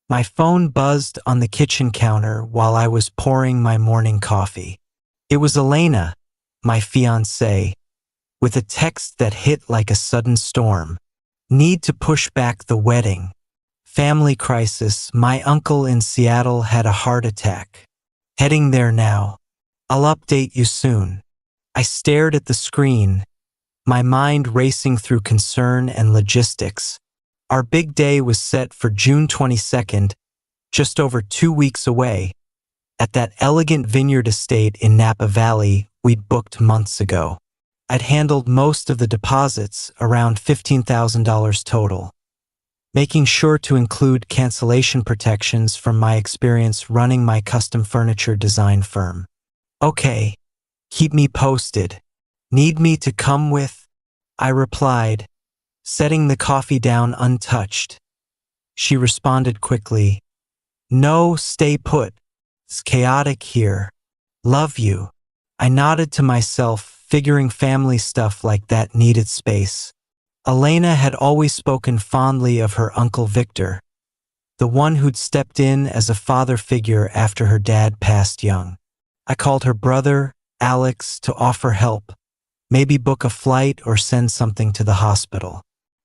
My phone buzzed on the kitchen counter while I was pouring my morning coffee. It was Elena, my fiancée, with a text that hit like a sudden storm. Need to push back the wedding. Family crisis. My uncle in Seattle had a heart attack. Heading there now. I'll update you soon. I stared at the screen, my mind racing through concern and logistics. Our big day was set for June 22nd, just over 2 weeks away, at that elegant vineyard estate in Napa Valley we'd booked months ago. I'd handled most of the deposits, around $15,000 total, making sure to include cancellation protections from my experience running my custom furniture design firm. Okay, keep me posted. Need me to come with? I replied, setting the coffee down untouched. She responded quickly, No, stay put. It's chaotic here. Love you. I nodded to myself, figuring family stuff like that needed space. Elena had always spoken fondly of her Uncle Victor, the one who'd stepped in as a father figure after her dad passed young. I called her brother, Alex, to offer help, maybe book a flight or send something to the hospital.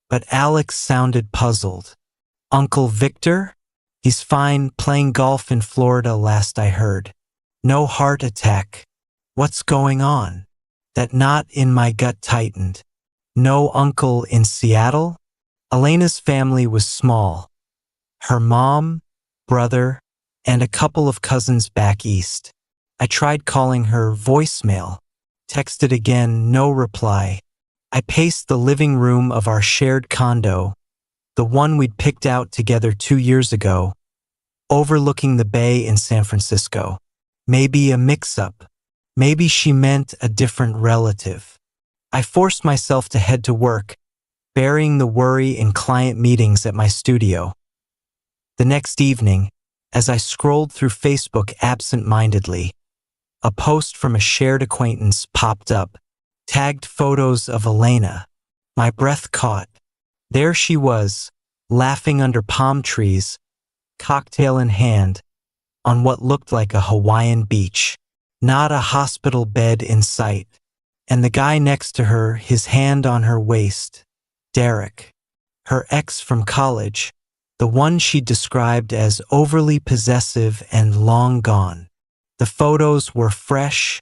But Alex sounded puzzled. Uncle Victor? He's fine, playing golf in Florida last I heard. No heart attack. What's going on? That knot in my gut tightened. No uncle in Seattle? Elena's family was small. Her mom, brother, and a couple of cousins back east. I tried calling her voicemail. Texted again, no reply. I paced the living room of our shared condo, the one we'd picked out together 2 years ago, overlooking the bay in San Francisco. Maybe a mix-up. Maybe she meant a different relative. I forced myself to head to work, burying the worry in client meetings at my studio. The next evening, as I scrolled through Facebook absent-mindedly, a post from a shared acquaintance popped up, tagged photos of Elena. My breath caught. There she was, laughing under palm trees, cocktail in hand, on what looked like a Hawaiian beach. Not a hospital bed in sight. And the guy next to her, his hand on her waist. Derek. Her ex from college, the one she described as overly possessive and long gone. The photos were fresh,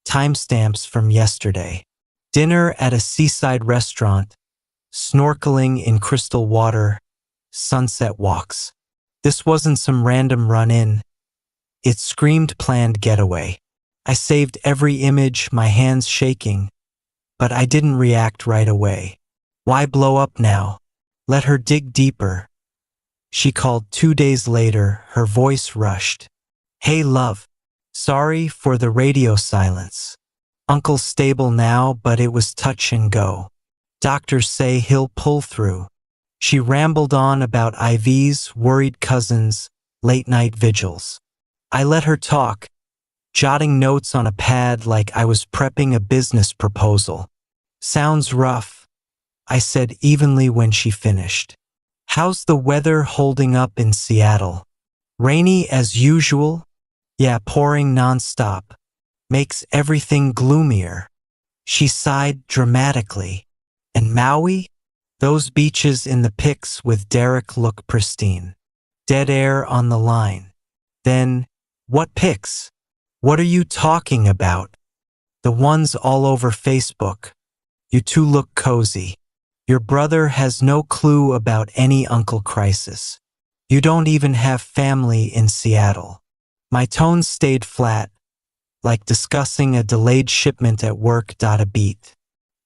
timestamps from yesterday. Dinner at a seaside restaurant, snorkeling in crystal water, sunset walks. This wasn't some random run-in. It screamed planned getaway. I saved every image, my hands shaking, but I didn't react right away. Why blow up now? Let her dig deeper. She called 2 days later, her voice rushed. Hey love, sorry for the radio silence. Uncle's stable now, but it was touch and go. Doctors say he'll pull through. She rambled on about IVs, worried cousins, late-night vigils. I let her talk, jotting notes on a pad like I was prepping a business proposal. Sounds rough, I said evenly when she finished. How's the weather holding up in Seattle? Rainy as usual? Yeah, pouring nonstop. Makes everything gloomier. She sighed dramatically. And Maui? Those beaches in the pics with Derek look pristine. Dead air on the line. Then, what pics? What are you talking about? The ones all over Facebook. You two look cozy. Your brother has no clue about any uncle crisis. You don't even have family in Seattle. My tone stayed flat, like discussing a delayed shipment at work. A beat.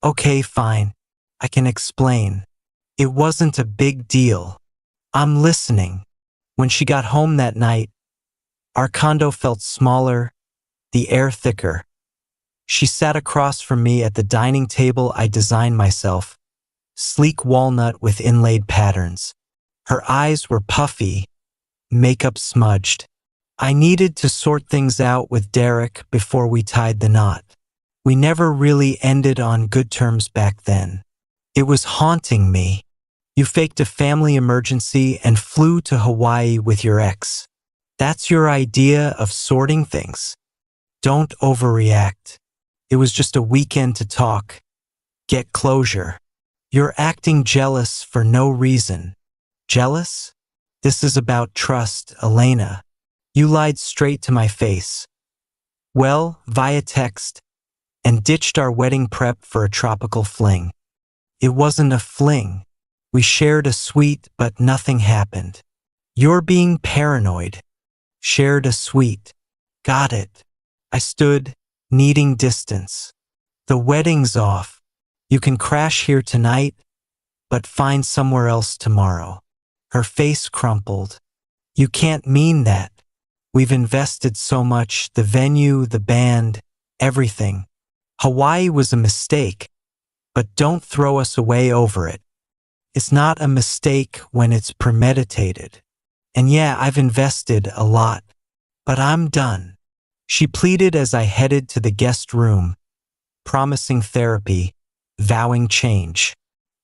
Okay, fine. I can explain. It wasn't a big deal. I'm listening. When she got home that night, our condo felt smaller, the air thicker. She sat across from me at the dining table I designed myself, sleek walnut with inlaid patterns. Her eyes were puffy, makeup smudged. I needed to sort things out with Derek before we tied the knot. We never really ended on good terms back then. It was haunting me. You faked a family emergency and flew to Hawaii with your ex. That's your idea of sorting things. Don't overreact. It was just a weekend to talk. Get closure. You're acting jealous for no reason. Jealous? This is about trust, Elena. You lied straight to my face. Well, via text, and ditched our wedding prep for a tropical fling. It wasn't a fling. We shared a suite, but nothing happened. You're being paranoid. Shared a suite. Got it. I stood, needing distance. The wedding's off. You can crash here tonight, but find somewhere else tomorrow. Her face crumpled. You can't mean that. We've invested so much, the venue, the band, everything. Hawaii was a mistake, but don't throw us away over it. It's not a mistake when it's premeditated. And yeah, I've invested a lot, but I'm done. She pleaded as I headed to the guest room, promising therapy, vowing change.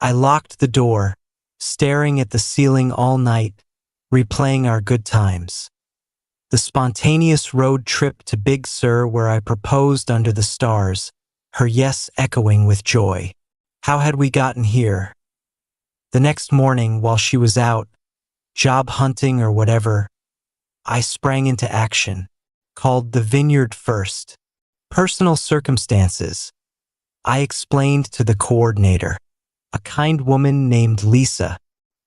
I locked the door, staring at the ceiling all night, replaying our good times. The spontaneous road trip to Big Sur where I proposed under the stars, her yes echoing with joy. How had we gotten here? The next morning, while she was out, job hunting or whatever, I sprang into action, called the vineyard first. Personal circumstances. I explained to the coordinator, a kind woman named Lisa,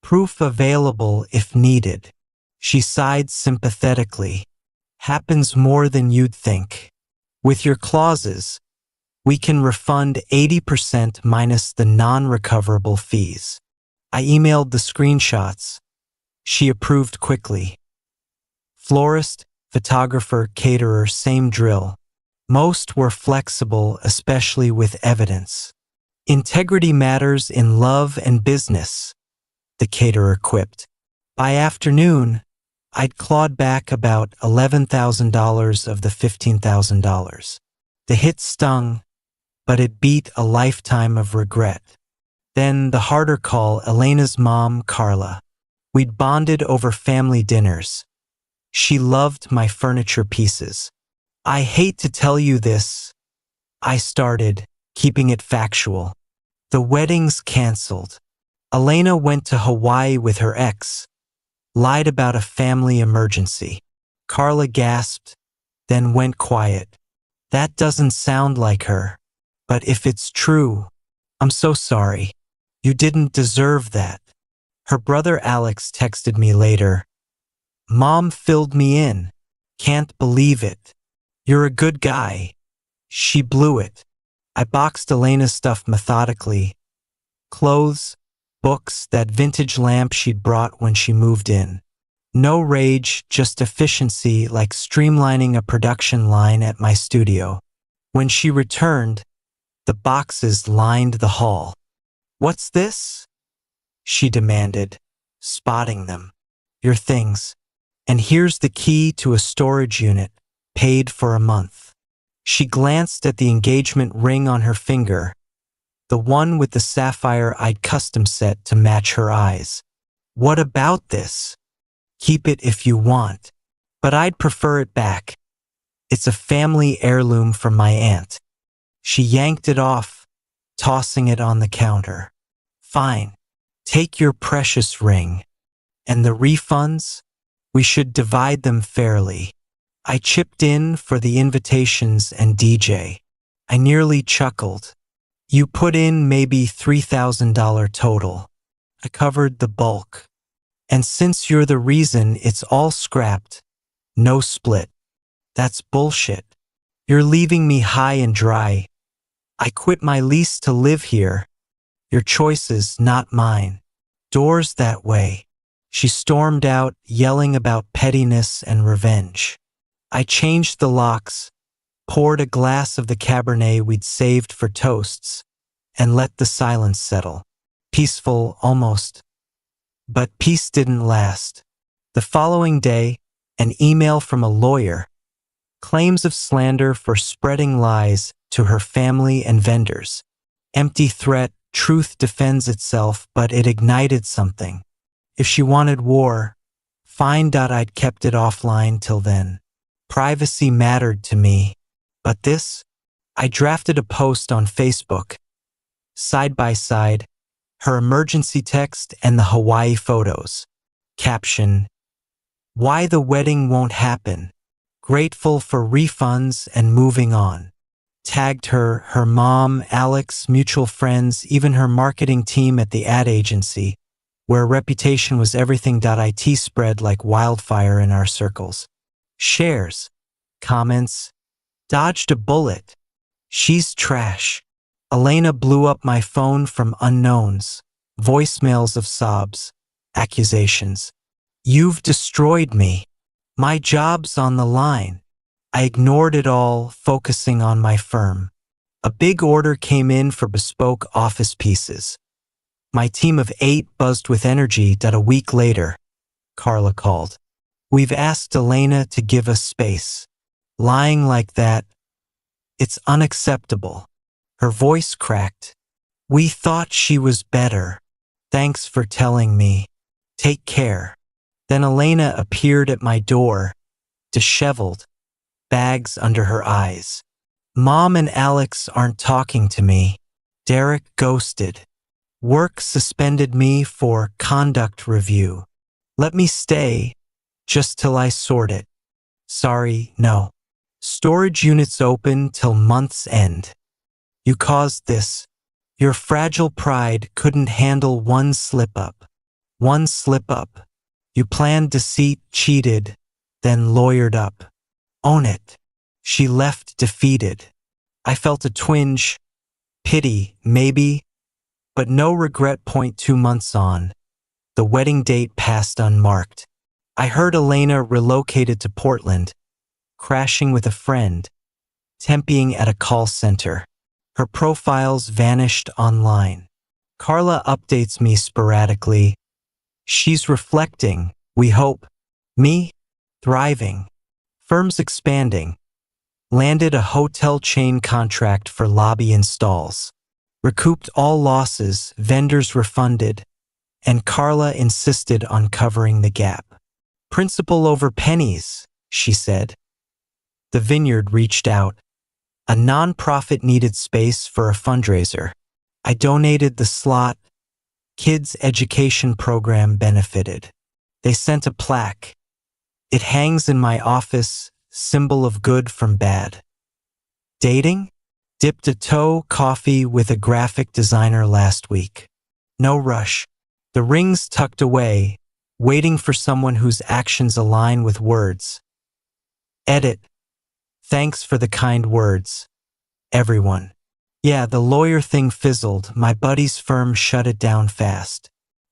proof available if needed. She sighed sympathetically. Happens more than you'd think. With your clauses, we can refund 80% minus the non-recoverable fees. I emailed the screenshots. She approved quickly. Florist, photographer, caterer, same drill. Most were flexible, especially with evidence. Integrity matters in love and business, the caterer quipped. By afternoon, I'd clawed back about $11,000 of the $15,000. The hit stung, but it beat a lifetime of regret. Then the harder call, Elena's mom, Carla. We'd bonded over family dinners. She loved my furniture pieces. I hate to tell you this, I started, keeping it factual. The wedding's canceled. Elena went to Hawaii with her ex, lied about a family emergency. Carla gasped, then went quiet. That doesn't sound like her. But if it's true, I'm so sorry. You didn't deserve that. Her brother Alex texted me later. Mom filled me in. Can't believe it. You're a good guy. She blew it. I boxed Elena's stuff methodically. Clothes, books, that vintage lamp she'd brought when she moved in. No rage, just efficiency, like streamlining a production line at my studio. When she returned, the boxes lined the hall. What's this? She demanded, spotting them. Your things. And here's the key to a storage unit, paid for a month. She glanced at the engagement ring on her finger, the one with the sapphire I'd custom set to match her eyes. What about this? Keep it if you want, but I'd prefer it back. It's a family heirloom from my aunt. She yanked it off, tossing it on the counter. Fine, take your precious ring. And the refunds? We should divide them fairly. I chipped in for the invitations and DJ. I nearly chuckled. You put in maybe $3,000 total. I covered the bulk. And since you're the reason it's all scrapped, no split. That's bullshit. You're leaving me high and dry. I quit my lease to live here. Your choices, not mine. Doors that way. She stormed out, yelling about pettiness and revenge. I changed the locks, poured a glass of the Cabernet we'd saved for toasts, and let the silence settle. Peaceful, almost. But peace didn't last. The following day, an email from a lawyer. Claims of slander for spreading lies to her family and vendors. Empty threat, Truth defends itself, but it ignited something. If she wanted war, fine. I'd kept it offline till then. Privacy mattered to me. But this? I drafted a post on Facebook. Side by side, her emergency text and the Hawaii photos. Caption: why the wedding won't happen. Grateful for refunds and moving on. Tagged her mom, Alex, mutual friends, even her marketing team at the ad agency, where reputation was everything. It spread like wildfire in our circles. Shares, comments, dodged a bullet. She's trash. Elena blew up my phone from unknowns, voicemails of sobs, accusations. You've destroyed me. My job's on the line. I ignored it all, focusing on my firm. A big order came in for bespoke office pieces. My team of 8 buzzed with energy. A week later, Carla called. We've asked Elena to give us space. Lying like that, it's unacceptable. Her voice cracked. We thought she was better. Thanks for telling me. Take care. Then Elena appeared at my door, disheveled, bags under her eyes. Mom and Alex aren't talking to me. Derek ghosted. Work suspended me for conduct review. Let me stay, just till I sort it. Sorry, no. Storage units open till month's end. You caused this. Your fragile pride couldn't handle one slip-up. One slip-up. You planned deceit, cheated, then lawyered up. Own it. She left defeated. I felt a twinge, pity, maybe, but no regret. 2 months on, the wedding date passed unmarked. I heard Elena relocated to Portland, crashing with a friend, temping at a call center. Her profiles vanished online. Carla updates me sporadically. She's reflecting, we hope. Me? Thriving. Firms expanding. Landed a hotel chain contract for lobby installs. Recouped all losses, vendors refunded, and Carla insisted on covering the gap. Principle over pennies, she said. The Vineyard reached out. A nonprofit needed space for a fundraiser. I donated the slot. Kids' education program benefited. They sent a plaque. It hangs in my office, symbol of good from bad. Dating? Dipped a toe coffee with a graphic designer last week. No rush. The ring's tucked away, waiting for someone whose actions align with words. Edit. Thanks for the kind words. Everyone. Yeah, the lawyer thing fizzled. My buddy's firm shut it down fast.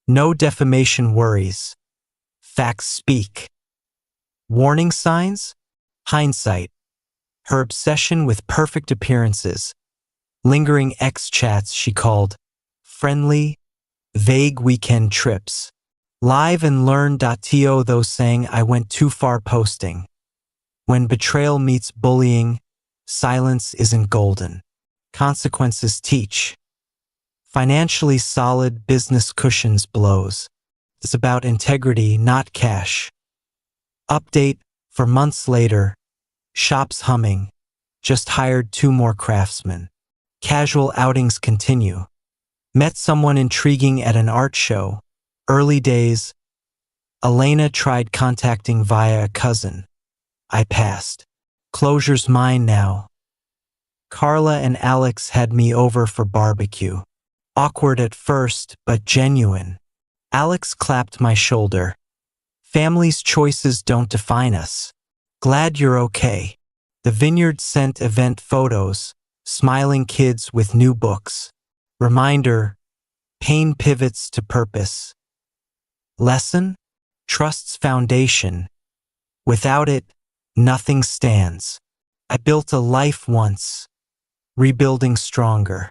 No defamation worries. Facts speak. Warning signs? Hindsight. Her obsession with perfect appearances. Lingering ex-chats she called friendly, vague weekend trips. Live and learn.to though saying I went too far posting. When betrayal meets bullying, silence isn't golden. Consequences teach. Financially solid business cushions blows. It's about integrity, not cash. Update, for months later, shop's humming. Just hired 2 more craftsmen. Casual outings continue. Met someone intriguing at an art show. Early days. Elena tried contacting via a cousin. I passed. Closure's mine now. Carla and Alex had me over for barbecue. Awkward at first, but genuine. Alex clapped my shoulder. Family's choices don't define us. Glad you're okay. The Vineyard sent event photos, smiling kids with new books. Reminder, pain pivots to purpose. Lesson? Trust's foundation. Without it, nothing stands. I built a life once, rebuilding stronger.